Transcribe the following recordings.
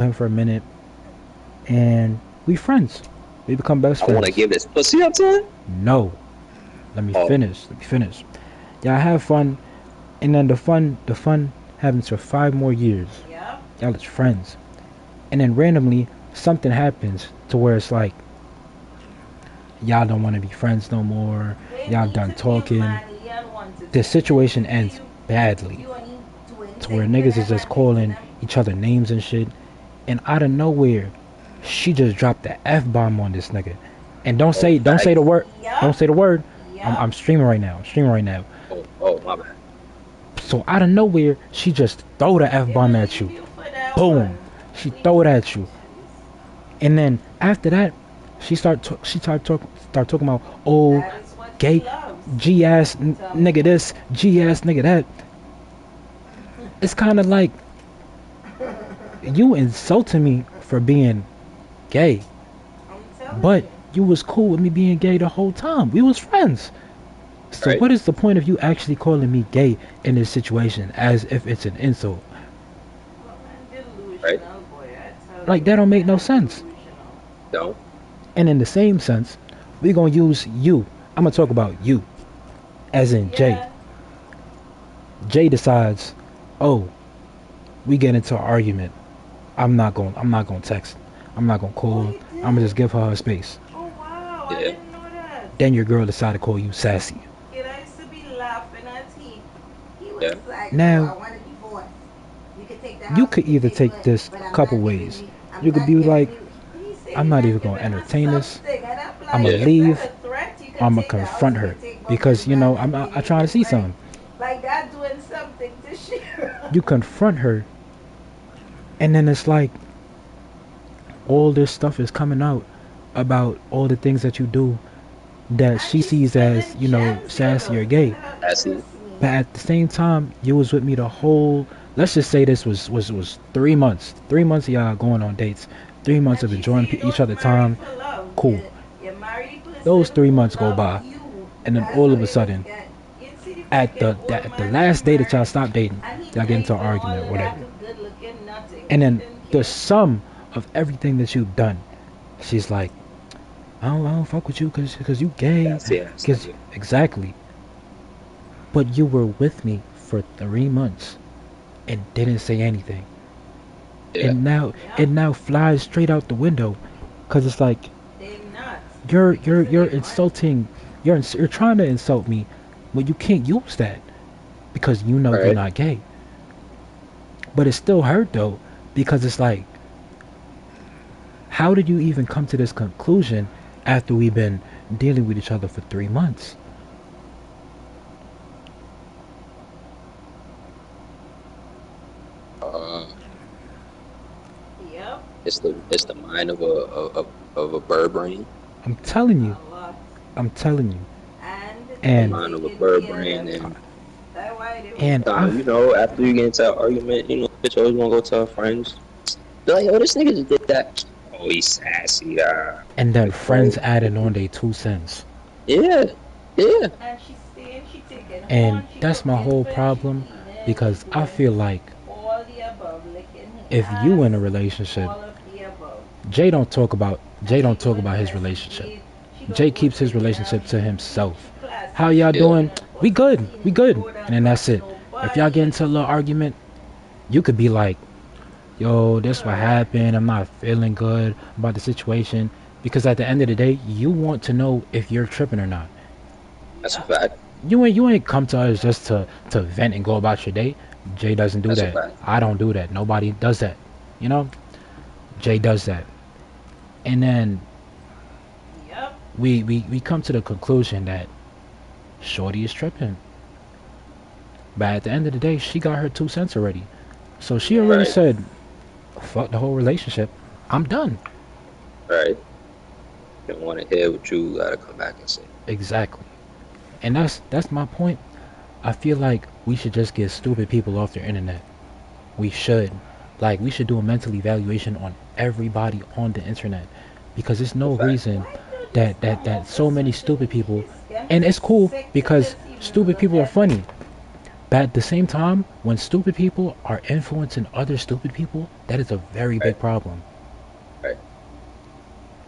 him for a minute, and we friends. We become best I want to friends. give this pussy up to him. No, let me Oh, finish. Let me finish. Y'all have fun, and then the fun happens for 5 more years. Y'all is friends, and then randomly something happens to where it's like y'all don't want to be friends no more. Y'all done talking. The situation ends badly to where niggas is just calling each other names and shit. And out of nowhere, she just dropped the f bomb on this nigga. And don't say the facts. word. Don't say the word. I'm streaming right now. I'm streaming right now. Oh, my bad. So out of nowhere, she just throw the f bomb at you. Boom. She throw it at you. And then after that, start talking about, oh, gay G ass nigga this, G ass nigga that. It's kind of like you insulting me for being gay, but you was cool with me being gay the whole time. We was friends. So Right, what is the point of you actually calling me gay in this situation as if it's an insult? right. Like that don't make no sense. Don't. And in the same sense, we gonna use you. I'm gonna talk about you, as in Jay. Jay decides, oh, we get into an argument. I'm not gonna text. I'm not gonna call. I'm gonna just give her her space. Yeah, Then your girl decide to call you sassy. yeah. Now you could either take this a couple ways. You could be like, I'm not even gonna entertain this. I'm gonna Yeah, leave. I'm gonna confront her because I'm trying to see something. You confront her, and then it's like all this stuff is coming out about all the things that you do that she sees as sassy or gay. that's it. But at the same time, you was with me the whole. Let's just say this was 3 months. 3 months of y'all going on dates. 3 months of enjoying each other time. Cool. Those 3 months go by, and then all of a sudden, at the last day that y'all stop dating, y'all get into an argument, or whatever. And then the sum of everything that you've done, she's like, I don't fuck with you because you gay. That's it. That's Because it. exactly. But you were with me for 3 months and didn't say anything. Yeah, And now flies straight out the window, because it's like you're insulting. You're trying to insult me, but you can't use that because you're right. not gay. But it still hurt though, because it's like, how did you even come to this conclusion after we've been dealing with each other for 3 months? Uh, it's the mind of a bird brain. I'm telling you. I'm telling you. The And mind of a bird brain, and and I after you get into that argument, bitch always gonna go tell her friends. They're like, yo, this nigga just did that. Oh, he's sassy. and then Like, bro, friends adding on their 2 cents. yeah, yeah. And that's my whole problem, because I feel like if you in a relationship, Jay don't talk about his relationship. Jay keeps his relationship to himself. How y'all Yeah, doing? We good. We good. And then that's it. If y'all get into a little argument, you could be like, yo, this what happened. I'm not feeling good about the situation. Because at the end of the day, you want to know if you're tripping or not. that's a fact. You ain't come to us just to vent and go about your day. Jay doesn't do That's a that. fact. I don't do that. Nobody does that. You know? Jay does that. And then we come to the conclusion that Shorty is tripping. But at the end of the day, she got her 2 cents already. So she already Right, said, fuck the whole relationship. I'm done. right. You don't want to hear what you gotta come back and say. Exactly. And that's my point. I feel like we should just get stupid people off the internet. We should. Like, we should do a mental evaluation on everybody on the internet. Because there's A no fact. reason that so many stupid people, and it's cool because stupid people are funny. But at the same time, when stupid people are influencing other stupid people, that is a very Right. big problem. Right.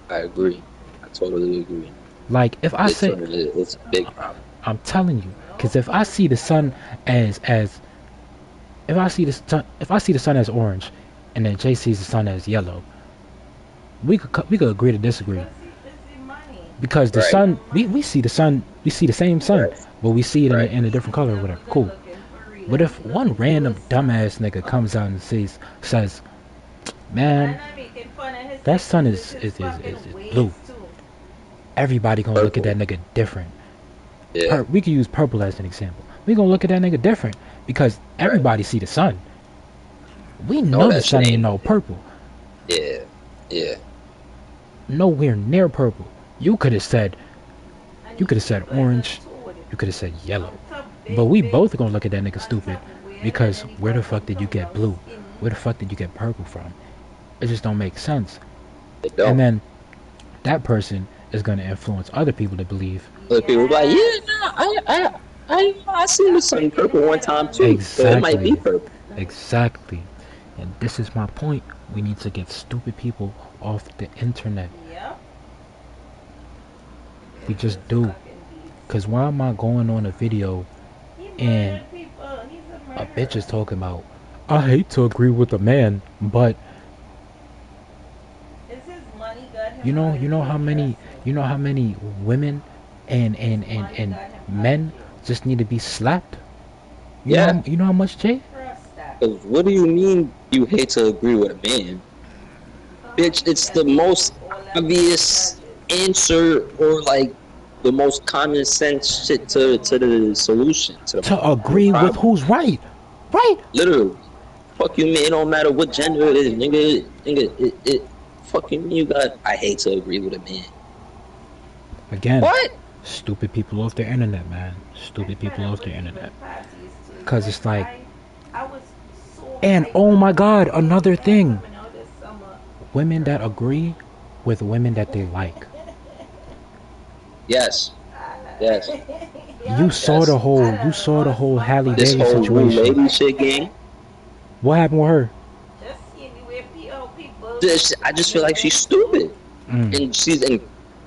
I agree. I totally agree. Like if I say, It's a big problem. I'm telling you, because if I see the sun as if I see the sun as orange, and then Jay sees the sun as yellow, we could agree to disagree. Because the Right. sun, we see the sun, we see the same sun, Right. but we see it Right. in a different color or whatever. Cool. But if one random dumbass nigga comes out and says, man, that sun is blue, everybody gonna look at Purple. that nigga different. Yeah. We could use purple as an example. We gonna look at that nigga different because Right. everybody see the sun. We No, know the that sun shit ain't ain't. no purple, Yeah. Yeah. nowhere near purple. You could have said orange, you could have said yellow, but we both gonna look at that nigga stupid because where the fuck did you get blue? Where the fuck did you get purple from? It just don't make sense. They And don't. then that person is gonna influence other people to believe Other people be like, yeah, nah, I seen the sun purple one time too, so it might be exactly, purple. exactly. And this is my point. We need to get stupid people off the internet. We just do. Cause why am I going on a video and a bitch is talking about, I hate to agree with a man, but you know how many women and men just need to be slapped? Yeah. You know how much, Jay? 'Cause what do you mean you hate to agree with a man? Bitch, it's the most obvious answer or like the most common sense shit to the solution to To the agree with problem. who's right. Right? Literally. Fuck you, man. It don't matter what gender it is, nigga. It fuck you, mean you got. I hate to agree with a man. Again, What? stupid people off the internet, man. Stupid people off the internet. Cause it's like, and oh my god, another thing. Women that agree with women that they like. Yes. Yes. You saw the whole Halle This Bailey whole new situation. lady shit gang. What happened with her? I just feel like she's stupid, and she's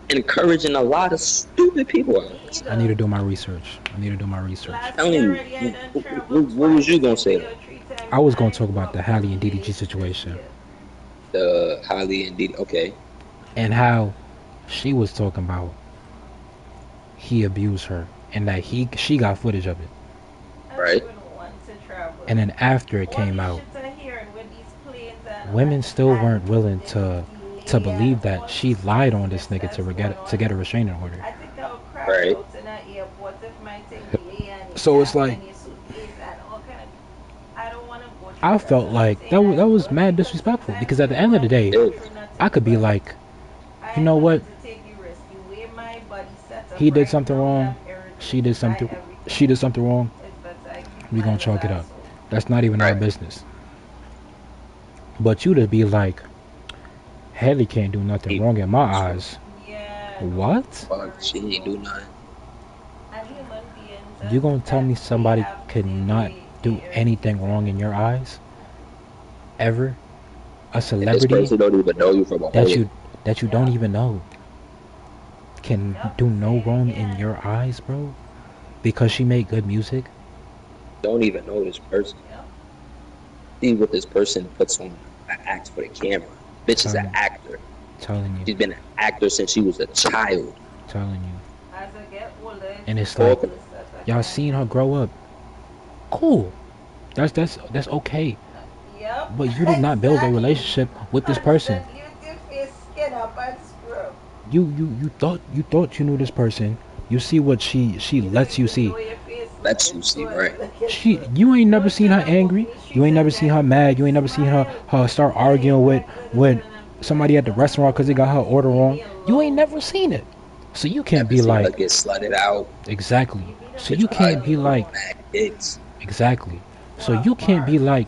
encouraging a lot of stupid people. I need to do my research. Telling you, what was you gonna say? I was gonna talk about the Halle and DDG situation The Halle and Didi. Okay. and how she was talking about he abused her and that she got footage of it. Right. And then after it came out, women still weren't willing to believe that she lied on this nigga to get a restraining order. Right. So it's like, I felt like that was mad disrespectful because at the end of the day, I could be like, you know what? He did something wrong. She did something wrong. We gonna chalk it up. That's not even our Right. business. But you to be like, Haley can't do nothing wrong in my eyes. What? Fuck, she ain't do nothing. You gonna tell me somebody could not do anything wrong in your eyes? Ever? A And this celebrity person don't even know you from a that hole. you don't even know can do no wrong in your eyes, bro? Because she made good music? Don't even know this person. See what this person puts on an act for the camera. Bitch is an actor. Telling She's you. been an actor since she was a child. Telling you. And it's like, Talking. y'all seen her grow up. Cool. That's okay. But you did not build a relationship with this person. You thought you knew this person. You see what she lets you see. That's you see, right? You ain't never seen her angry. You ain't never seen her mad. You ain't never seen her start arguing with somebody at the restaurant because they got her order wrong. You ain't never seen it. So you can't be Never seen her like, get slutted out. exactly. So you can't be like, It's exactly. So you can't be like,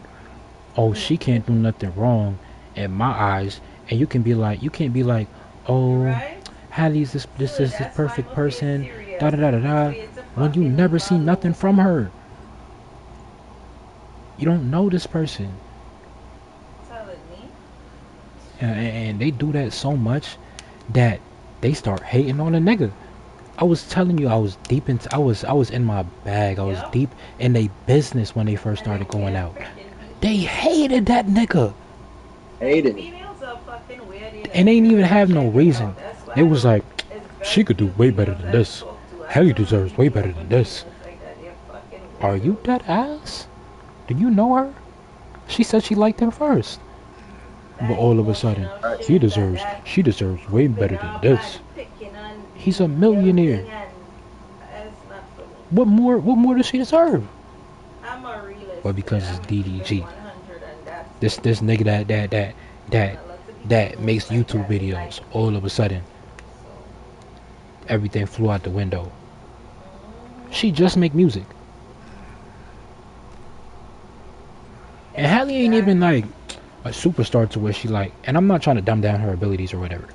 oh, she can't do nothing wrong in my eyes, and you can't be like, oh, Hallie's this is the perfect person, da da da da da, when you never seen nothing from her. You don't know this person. Telling me. And they do that so much that they start hating on a nigga. I was telling you, I was deep into, I was in my bag. I was deep in their business when they first started going out. They hated that nigga. Hated. Females are fucking weird. And they didn't even have no reason. It was like, she could do way better than this. Haley deserves way better than this. Are you dead ass? Do you know her? She said she liked him first. But all of a sudden, she deserves way better than this. He's a millionaire. What more does she deserve? But because it's DDG. This nigga that makes YouTube videos, all of a sudden everything flew out the window. She just make music. And Halle ain't even like a superstar to where she like, and I'm not trying to dumb down her abilities or whatever.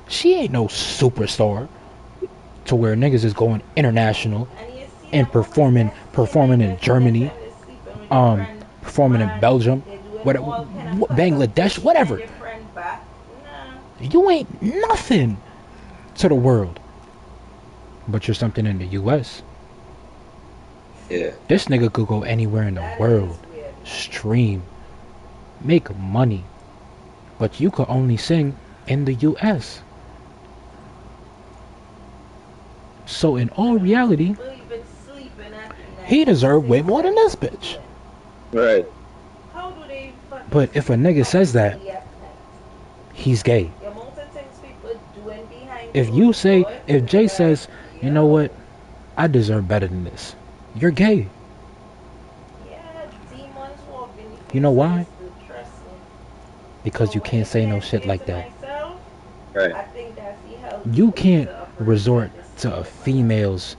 She ain't no superstar to where niggas is going international and performing in Germany, performing in Belgium, Bangladesh, whatever. You ain't nothing to the world, but you're something in the US. Yeah. This nigga could go anywhere in the world, stream, make money, but you could only sing in the US. So in all reality, he deserved way more than this bitch. Right. But if a nigga says that, he's gay. If Jay says, you know what, I deserve better than this, you're gay. You know why? Because you can't say no shit like that. Right. You can't resort to a female's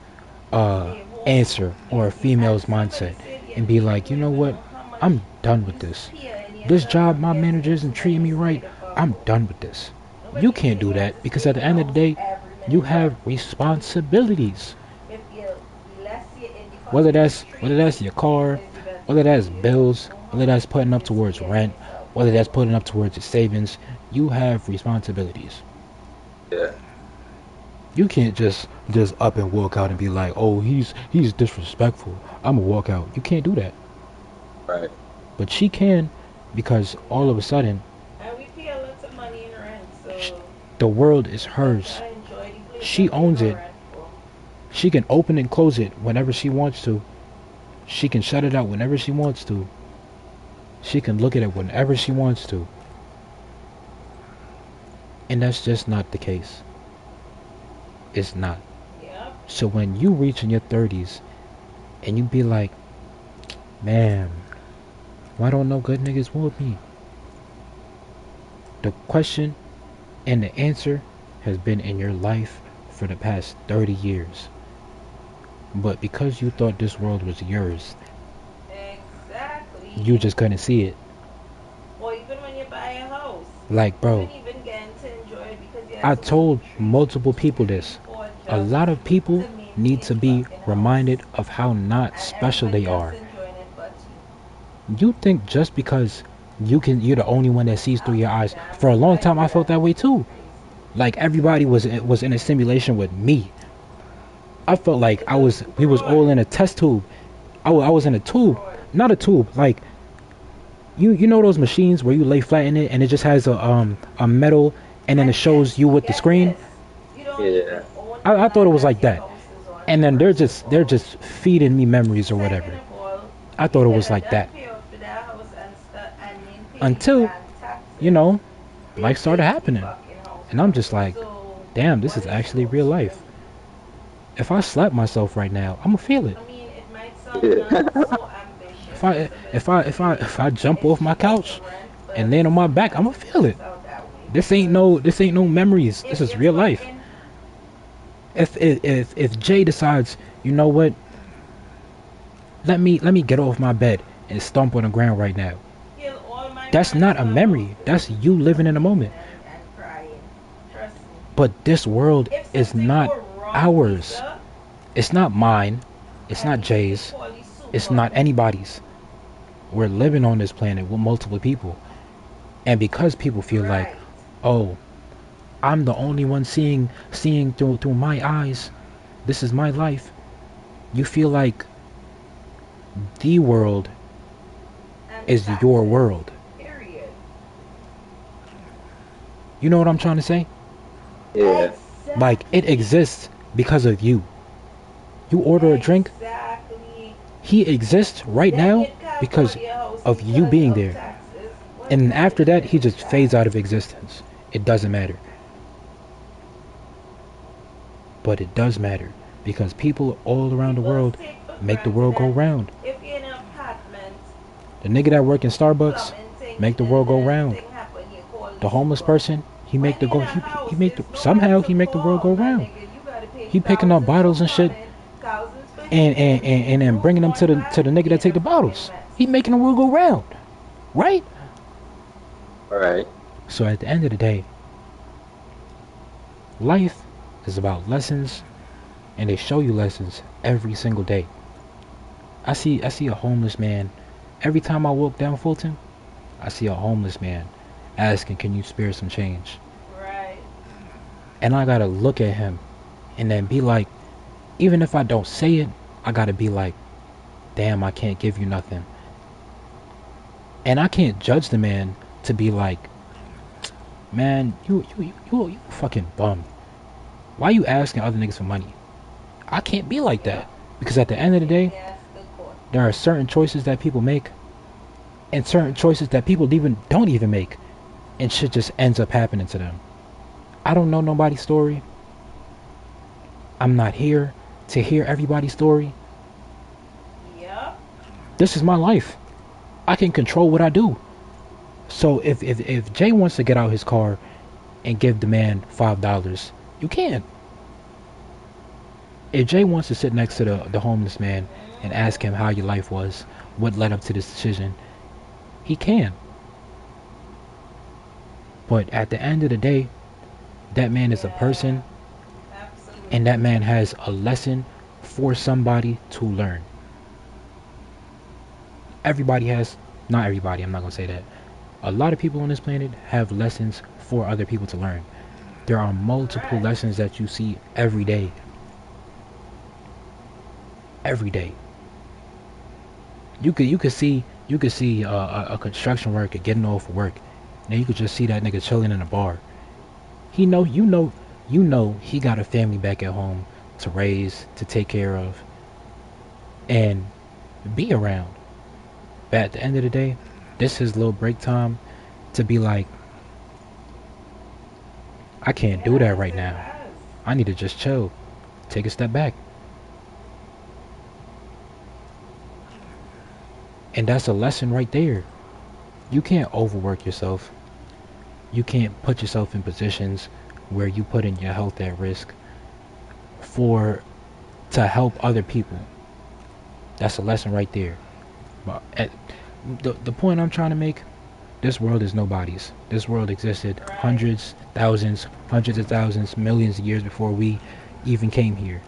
answer or a female's mindset and be like, you know what, I'm done with this. This job, my manager isn't treating me right. I'm done with this. You can't do that because at the end of the day, you have responsibilities. Whether that's your car, whether that's bills, whether that's putting up towards rent, whether that's putting up towards your savings, you have responsibilities. Yeah. You can't just up and walk out and be like, oh, he's disrespectful, I'ma walk out. You can't do that. Right. But she can, because all of a sudden, the world is hers. She owns it. She can open and close it whenever she wants to. She can shut it out whenever she wants to. She can look at it whenever she wants to. And that's just not the case. It's not. So when you reach in your 30s and you be like, man, why don't no good niggas want me? The question and the answer has been in your life for the past 30 years. But because you thought this world was yours, you just couldn't see it. Or even when you buy a house. Like, bro, you don't even get to enjoy it because I told multiple people this. A lot of people need to be reminded of how not special they are. You think just because you're the only one that sees through your eyes. For a long time I felt that way too. Like everybody was in a simulation with me. I felt like we was all in a test tube. I was in a tube, not a tube. Like you know those machines where you lay flat in it and it just has a metal and then it shows you with the screen. Yeah. I thought it was like that. And then they're just feeding me memories or whatever. I thought it was like that. Until, you know, life started happening. And I'm just like, damn, this is actually real life. If I slap myself right now, I'm gonna feel it. If I jump off my couch and land on my back, I'm gonna feel it. This ain't no memories. This is real life. If Jay decides, you know what, let me get off my bed and stomp on the ground right now, that's not a memory. That's you living in a moment. But this world is not ours. It's not mine. It's not Jay's. It's not anybody's. We're living on this planet with multiple people. And because people feel like, Right. oh, I'm the only one seeing through my eyes. This is my life. You feel like the world And is that's your it. world. Period. You know what I'm trying to say? Yeah. Like it exists because of you. You order a drink, Exactly. he exists right Then now you can't go because to your house of you because being of there. taxes. What And kind after of that, shit he is just that? fades out of existence. It doesn't matter. But it does matter because people all around the People world take for make the granted world go that round. if you're in an apartment, The nigga that work in Starbucks plumbing thing, make the and world go then round. thing happen, you call The the homeless super. person, he make When the you're in go a he house, make the there's nobody somehow to he make the world call, go my round. nigga. You gotta pay He picking up thousands for bottles and shit plumbing, thousands for and and, heating, and, and then roof bringing them going to bad, the nigga you're that in take a the fucking bottles. mess. He making the world go round, right? All right. So at the end of the day, life is about lessons, and they show you lessons every single day. I see a homeless man every time I walk down Fulton. I see a homeless man asking, "Can you spare some change?" Right. And I gotta look at him and then be like, even if I don't say it, I gotta be like, damn, I can't give you nothing. And I can't judge the man to be like, man, you a fucking bum. Why you asking other niggas for money? I can't be like Yeah. that. Because at the end of the day, Yes, good call. there are certain choices that people make and certain choices that people even don't even make. And shit just ends up happening to them. I don't know nobody's story. I'm not here to hear everybody's story. Yep. This is my life. I can control what I do. So if Jay wants to get out his car and give the man $5, you can. If Jay wants to sit next to the homeless man and ask him how your life was, what led up to this decision, he can. But at the end of the day, that man is a person, Absolutely. and that man has a lesson for somebody to learn. Everybody has, not everybody, I'm not going to say that. A lot of people on this planet have lessons for other people to learn. There are multiple Right. lessons that you see every day. Every day. You could see a construction worker getting off work. Now you could just see that nigga chilling in a bar. He know you know he got a family back at home to raise, to take care of, and be around. But at the end of the day, this is his little break time to be like, I can't do that Yes, right it now. has. I need to just chill. Take a step back. And that's a lesson right there. You can't overwork yourself. You can't put yourself in positions where you put in your health at risk for to help other people. That's a lesson right there. But the point I'm trying to make, this world is nobody's. This world existed Right. hundreds, thousands, hundreds of thousands, millions of years before we even came here.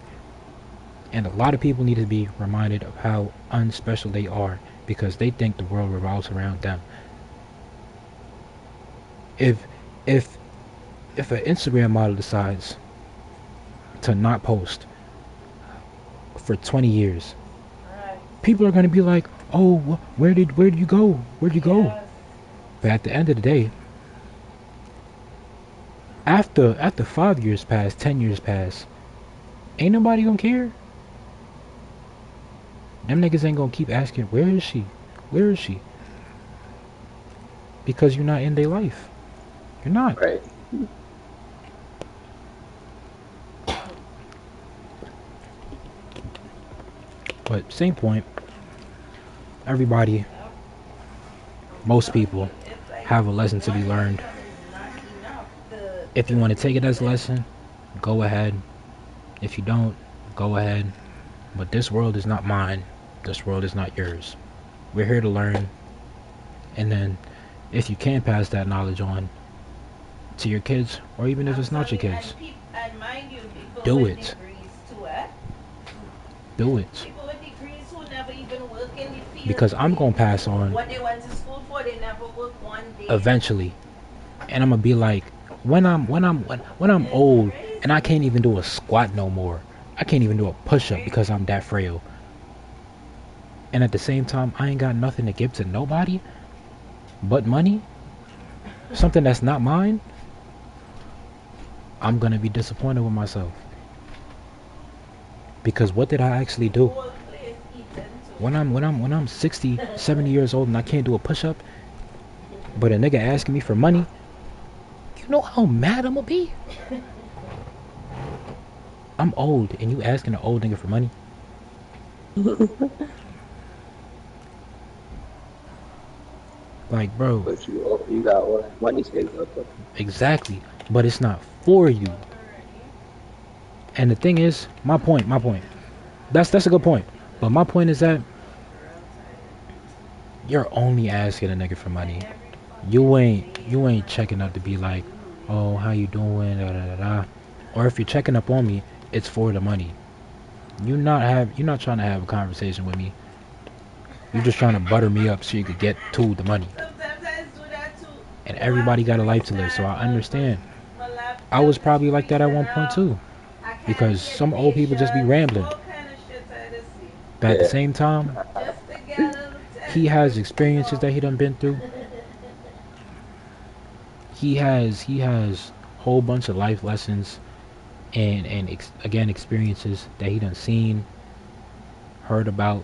And a lot of people need to be reminded of how unspecial they are because they think the world revolves around them. If if if an Instagram model decides to not post for 20 years, Right. people are going to be like, "Oh, where did you go? Where'd you go?" Yes. But at the end of the day, after 5 years pass, 10 years pass, ain't nobody gonna care. Them niggas ain't gonna keep asking, "Where is she? Where is she?" Because you're not in their life. You're not. Right. But same point. Everybody, Yep. most people, It's like have a lesson to be one learned. lesson is not enough to If you want to take it as a lesson, go ahead. If you don't, go ahead. But this world is not mine. This world is not yours. We're here to learn. And then, if you can pass that knowledge on to your kids, or even if it's not your Absolutely. kids, And mind you, people do with it. degrees too, eh? Do it. People with degrees who never even work in the because I'm gonna pass on What they went to school for, they never work one day. eventually, and I'm gonna be like, when I'm old and I can't even do a squat no more. I can't even do a push up because I'm that frail. And at the same time, I ain't got nothing to give to nobody but money, something that's not mine. I'm gonna be disappointed with myself because what did I actually do? When I'm 60, 70 years old and I can't do a push up, but a nigga asking me for money, you know how mad I'm gonna be? I'm old and you asking an old nigga for money? Like, bro, But you got all that money saved up. exactly. But it's not for you. And the thing is, my point. That's a good point. But my point is that you're only asking a nigga for money. You ain't checking up to be like, oh, how you doing? Da, da, da, da. Or if you're checking up on me, it's for the money. You're not trying to have a conversation with me. You're just trying to butter me up so you could get to the money. Sometimes I do that too. And everybody got a life to live, so I understand. I was probably like that at one point too, because some old people just be rambling. But at the Yeah. same time, he has experiences that he done been through. He has whole bunch of life lessons and again experiences that he done seen, heard about,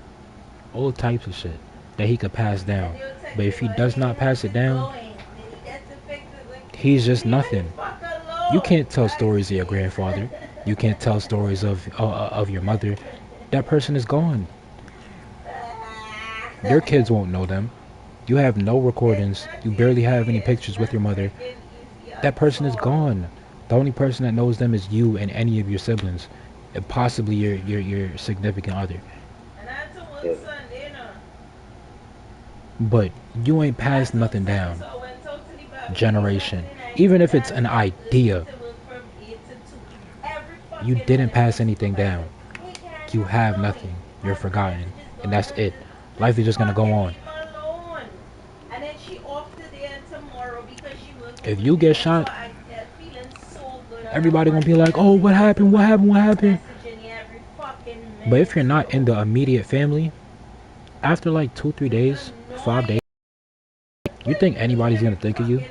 all types of shit that he could pass down. But if he does not pass it down, he's just nothing. You can't tell stories of your grandfather. You can't tell stories of your mother. That person is gone. Your kids won't know them. You have no recordings. You barely have any pictures with your mother. That person is gone. The only person that knows them is you and any of your siblings, and possibly your significant other. Yeah. But you ain't passed nothing down. Generation. Even if it's an idea, you didn't pass anything down. You have nothing. You're forgotten. And that's it. Life is just gonna go on. If you get shot, everybody gonna be like, oh, what happened? What happened? What happened? But if you're not in the immediate family, after like 2, 3 days, 5 days, you think anybody's gonna think of you?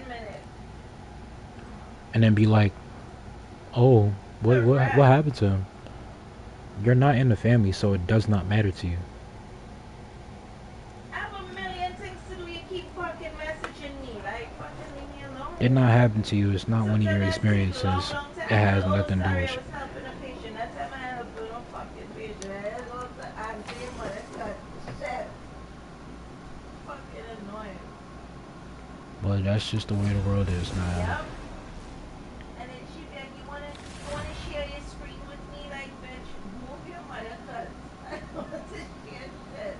And then be like, oh, what happened to him? You're not in the family, so it does not matter to you. It not happened to you. It's not one of your experiences. It has nothing to do with you. But that's just the way the world is now. And then she be like, you wanna share your screen with me? Like, bitch, move your mother, cause I want to share shit.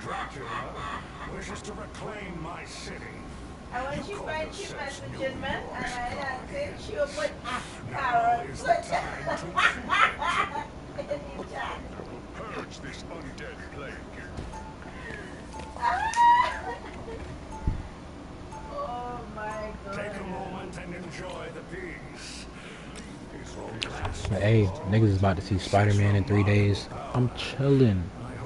Dracula wishes to reclaim my city. And when she call finds she yourselves messages, new man, lords and of I say darkness. she'll put Now carrots is the time to in the chat. purge this undead plague. Oh my god. Take a moment and enjoy the peace. This will last. But hey, niggas is about to see Spider-Man in 3 days. I'm chilling.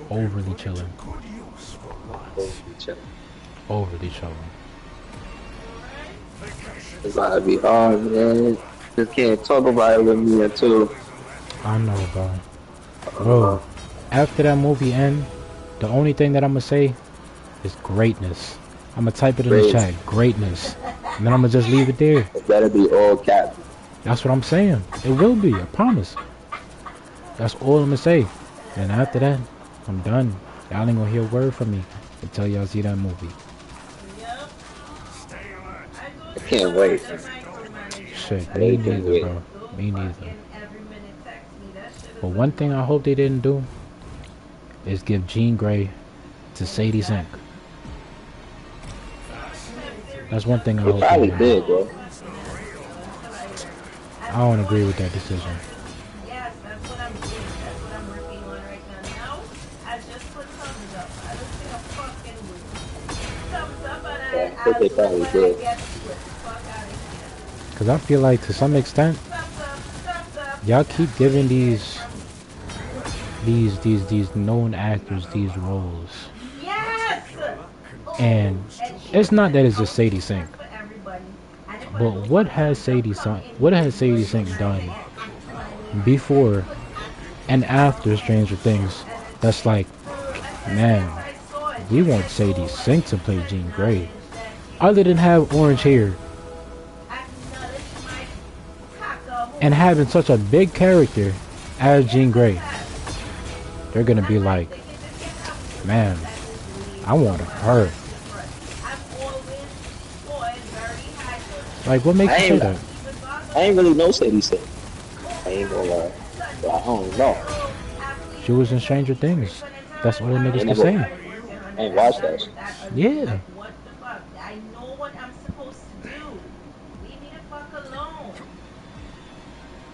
Overly chilling. Good use for Holy once. shit. Overly chilling. Vacation. It's about to be hard, man. Just can't talk about it with me until I know, bro. Bro, after that movie end, the only thing that I'm gonna say is greatness. I'm gonna type it in the Great. chat. Greatness. And then I'm gonna just leave it there. it better be all cap. That's what I'm saying. It will be, I promise. That's all I'm gonna say. And after that, I'm done. Y'all ain't gonna hear a word from me until y'all see that movie. Yep. Stay alert. I can't wait. Shit, I me can't neither, wait. bro. Me neither. Every minute text me that shit. But one thing I hope they didn't do is give Jean Grey to Sadie Sink. That's one thing I They hope they probably did. did, bro. I don't agree with that decision. Yes, that's what I'm doing. That's what I'm working on right now. Now, I just think they probably did. Because I feel like to some extent, y'all keep giving these known actors these roles. Yes! And it's not that it's just Sadie Sink. But what has Sadie Sink done before and after Stranger Things that's like, man, we want Sadie Sink to play Jean Grey. Other than have orange hair and having such a big character as Jean Grey, they're gonna be like, man, I want her. Like, what makes you say that? I ain't really know Sadie Sink. I ain't gonna lie. But I don't know. She was in Stranger Things. That's all the niggas can say. I ain't watched that shit. Yeah. What the fuck? I know what I'm supposed to do. Leave me the fuck alone.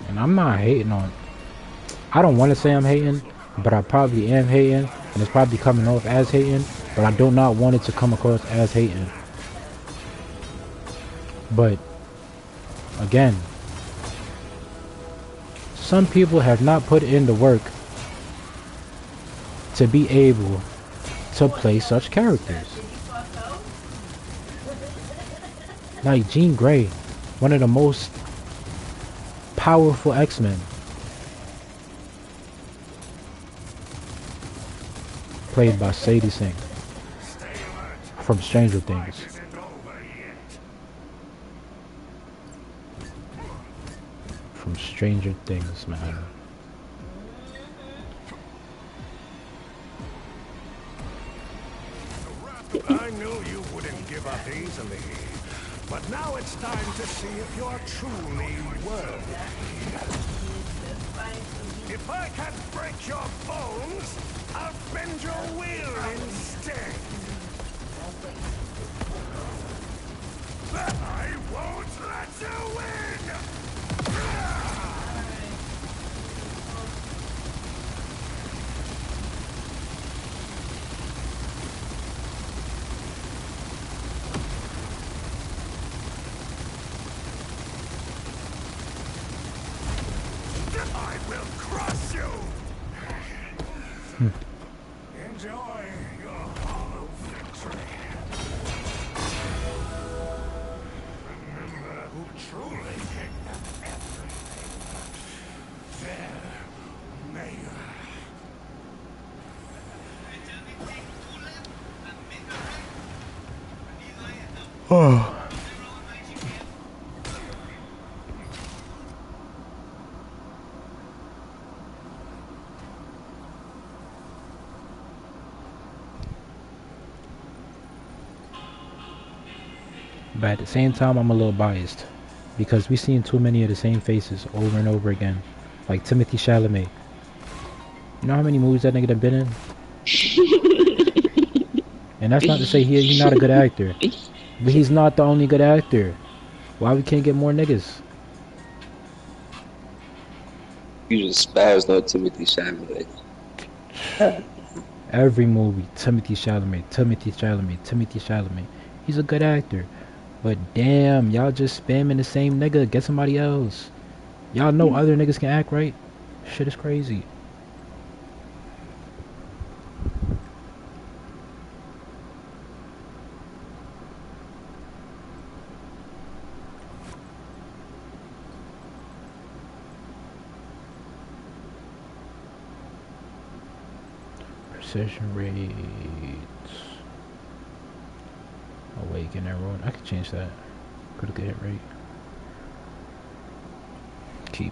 And I'm not hating on. I don't want to say I'm hating, but I probably am hating, and it's probably coming off as hating, but I do not want it to come across as hating. But again, some people have not put in the work to be able to play such characters. Like Jean Grey, one of the most powerful X-Men. Played by Sadie Sink from Stranger Things. From Stranger Things, man. I knew you wouldn't give up easily. But now it's time to see if you're truly worthy. If I can break your bones, I'll bend your will instead. I won't let you win! I will crush you! Enjoy your hollow victory. Remember who truly picked up everything. Their mayor. Oh. But at the same time, I'm a little biased because we've seen too many of the same faces over and over again, like Timothy Chalamet. You know how many movies that nigga done been in? And that's not to say he's not a good actor, but he's not the only good actor. Why we can't get more niggas? You just spazzed on Timothy Chalamet. Every movie, Timothy Chalamet, Timothy Chalamet, Timothy Chalamet. He's a good actor. But damn, y'all just spamming the same nigga. Get somebody else. Y'all know other niggas can act, right? Shit is crazy. Precision rates. Awaken everyone. I could change that. Critical hit rate. Keep.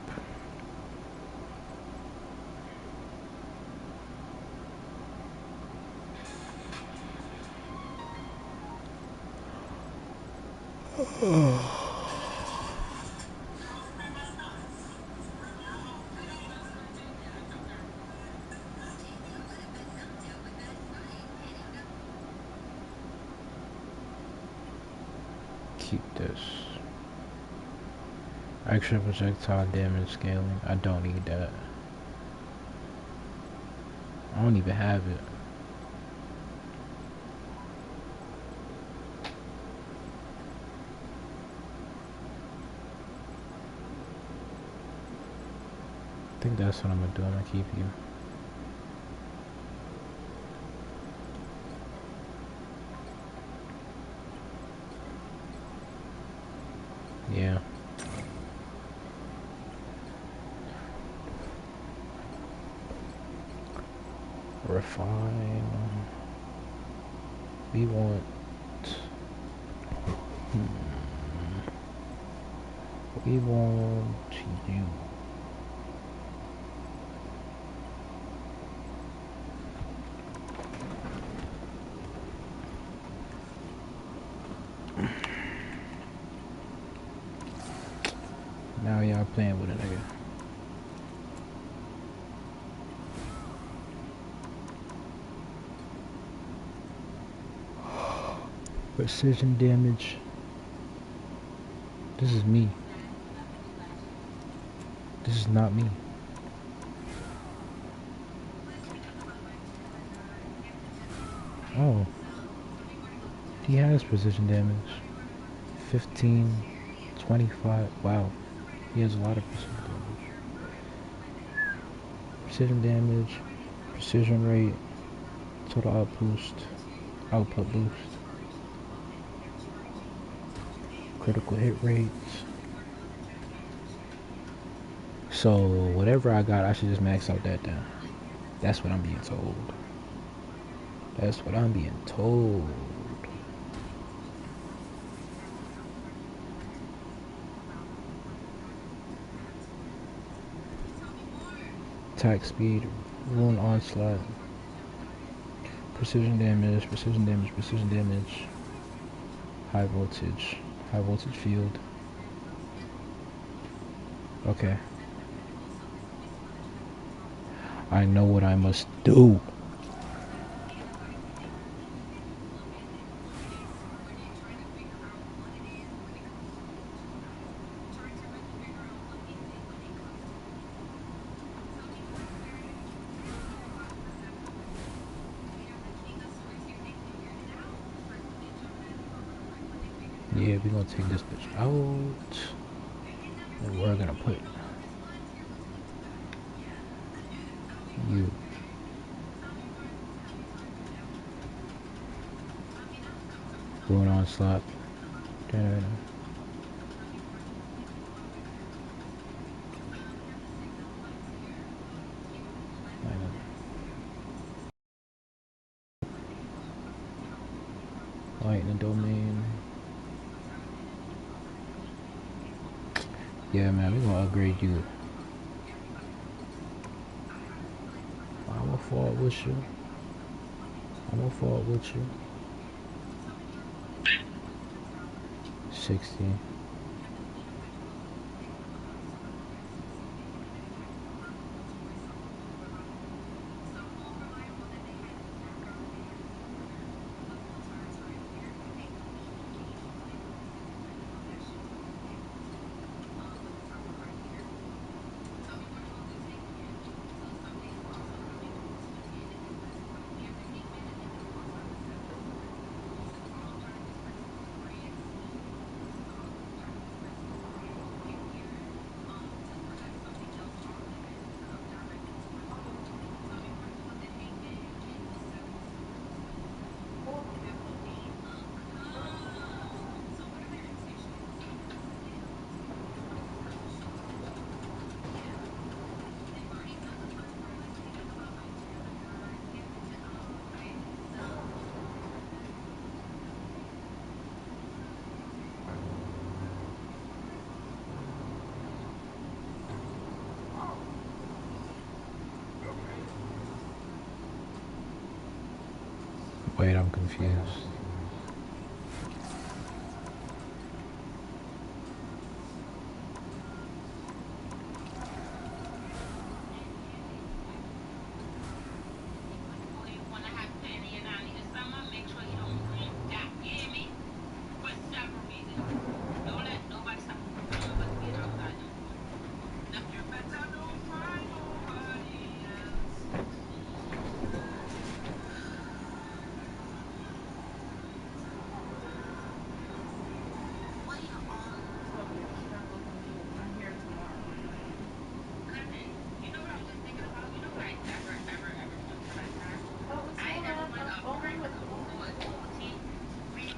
Keep this. Extra projectile damage scaling. I don't need that. I don't even have it. think that's what I'm gonna do. I'm gonna keep you. Yeah. Refine. We want. We want you. Now y'all playing with a nigga. Precision damage. This is me. This is not me. Oh. He has precision damage. 15, 25. Wow. He has a lot of precision damage. Precision damage. Precision rate. Total output boost. Critical hit rates. So whatever I got, I should just max out that down. That's what I'm being told. That's what I'm being told. Attack speed, rune onslaught, precision damage, precision damage, precision damage, high voltage field. Okay. I know what I must do. Yeah, we're gonna take this bitch out. And we're gonna put you. Rune onslaught. Lightning domain. Yeah, man, we're gonna upgrade you. I'm gonna fall with you. I'm gonna fall with you. 60. Wait, I'm confused.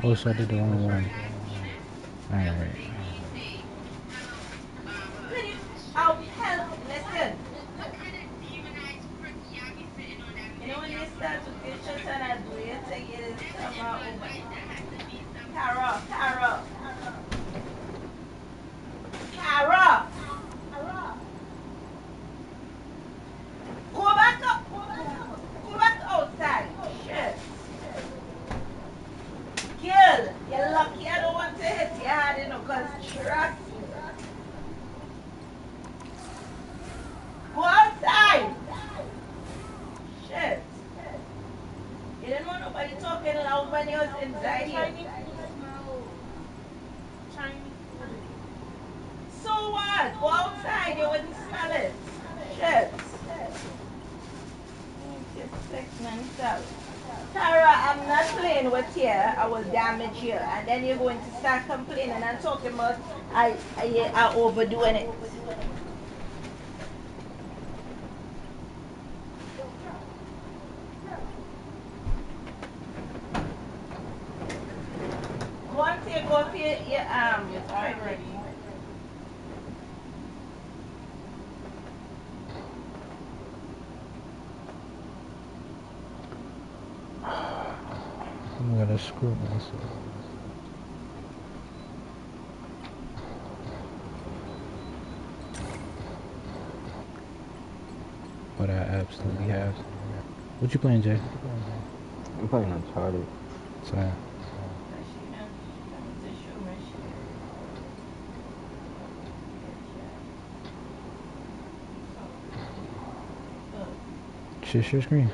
Oh, so I did the wrong one. Alright. Can you, oh, hell, listen. You know when you start to pictures and I do you think it is somehow over. Tara, Tara, Tara. Go back up. Go back outside. Shit. Girl, you're lucky I don't want to hit your hand, you know, because trust me. Go outside. Shit. You didn't want nobody talking loud when you was inside here. So what? Go outside, you wouldn't smell it. Shit. Just fix myself. Tara, I'm not playing with you. I will damage you. And then you're going to start complaining and talking about I overdoing it. Go and take off your already. I'm gonna screw myself. But I absolutely have. What you playing, Jay? I'm playing Uncharted. Sorry. Share screen.